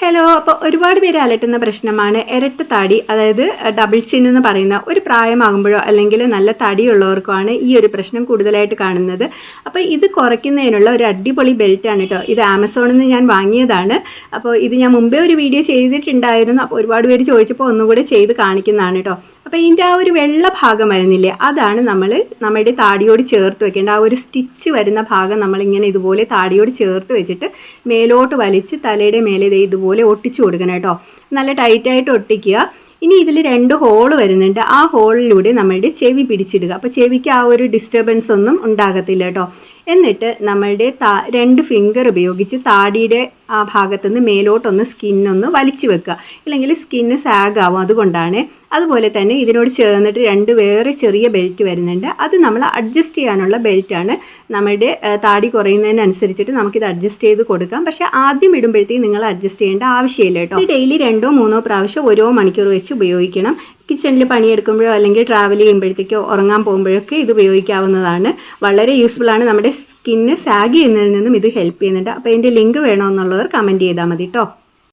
Hello. അപ്പോൾ ഒരുപാട് പേര് അലട്ടുന്ന പ്രശ്നമാണ് ഇരട്ട താടി, അതായത് ഡബിൾ ചിൻ എന്ന് പറയുന്ന. ഒരു പ്രായമാകുമ്പോഴോ അല്ലെങ്കിൽ നല്ല തടിയുള്ളവർക്കുമാണ് ഈ ഒരു പ്രശ്നം കൂടുതലായിട്ട് കാണുന്നത്. അപ്പോൾ ഇത് കുറയ്ക്കുന്നതിനുള്ള ഒരു അടിപൊളി ബെൽറ്റാണ് കേട്ടോ. ഇത് ആമസോണിൽ നിന്ന് ഞാൻ വാങ്ങിയതാണ്. അപ്പോൾ ഇത് ഞാൻ മുമ്പേ ഒരു വീഡിയോ ചെയ്തിട്ടുണ്ടായിരുന്നു. അപ്പോൾ ഒരുപാട് പേര് ചോദിച്ചപ്പോൾ ഒന്നുകൂടെ ചെയ്ത് കാണിക്കുന്നതാണ് കേട്ടോ. അപ്പോൾ ഇതിൻ്റെ ആ ഒരു വെള്ള ഭാഗം വരുന്നില്ലേ, അതാണ് നമ്മൾ നമ്മുടെ താടിയോട് ചേർത്ത് വെക്കേണ്ട. ആ ഒരു സ്റ്റിച്ച് വരുന്ന ഭാഗം നമ്മളിങ്ങനെ ഇതുപോലെ താടിയോട് ചേർത്ത് വെച്ചിട്ട് മേലോട്ട് വലിച്ച് തലയുടെ മേലെ ഇതുപോലെ ഒട്ടിച്ചു കൊടുക്കണം കേട്ടോ. നല്ല ടൈറ്റായിട്ട് ഒട്ടിക്കുക. ഇനി ഇതിൽ 2 ഹോൾ വരുന്നുണ്ട്. ആ ഹോളിലൂടെ നമ്മളുടെ ചെവി പിടിച്ചിടുക. അപ്പോൾ ചെവിക്ക് ആ ഒരു ഡിസ്റ്റർബൻസ് ഒന്നും ഉണ്ടാകത്തില്ല കേട്ടോ. എന്നിട്ട് നമ്മളുടെ 2 ഫിംഗർ ഉപയോഗിച്ച് താടിയുടെ ആ ഭാഗത്തുനിന്ന് മേലോട്ടൊന്ന് സ്കിന്നൊന്ന് വലിച്ചു വെക്കുക. ഇല്ലെങ്കിൽ സ്കിന്ന് സാഗാവും, അതുകൊണ്ടാണ്. അതുപോലെ തന്നെ ഇതിനോട് ചേർന്നിട്ട് 2 വേറെ ചെറിയ ബെൽറ്റ് വരുന്നുണ്ട്. അത് നമ്മൾ അഡ്ജസ്റ്റ് ചെയ്യാനുള്ള ബെൽറ്റാണ്. നമ്മുടെ താടി കുറയുന്നതിനനുസരിച്ചിട്ട് നമുക്കിത് അഡ്ജസ്റ്റ് ചെയ്ത് കൊടുക്കാം. പക്ഷേ ആദ്യം ഇടുമ്പോഴത്തേക്കും നിങ്ങൾ അഡ്ജസ്റ്റ് ചെയ്യേണ്ട ആവശ്യമില്ല കേട്ടോ. ഡെയിലി 2-3 പ്രാവശ്യം ഓരോ മണിക്കൂർ വെച്ച് ഉപയോഗിക്കണം. കിച്ചണിൽ പണിയെടുക്കുമ്പോഴോ അല്ലെങ്കിൽ ട്രാവൽ ചെയ്യുമ്പോഴത്തേക്കോ ഉറങ്ങാൻ പോകുമ്പോഴൊക്കെ ഇത് ഉപയോഗിക്കാവുന്നതാണ്. വളരെ യൂസ്ഫുൾ ആണ്. നമ്മുടെ സ്കിന്ന് സാഗ് ചെയ്യുന്നതിൽ നിന്നും ഇത് ഹെൽപ്പ് ചെയ്യുന്നുണ്ട്. അപ്പോൾ ഇതിൻ്റെ ലിങ്ക് വേണമെന്നുള്ളവർ കമൻറ്റ് ചെയ്താൽ മതി കേട്ടോ.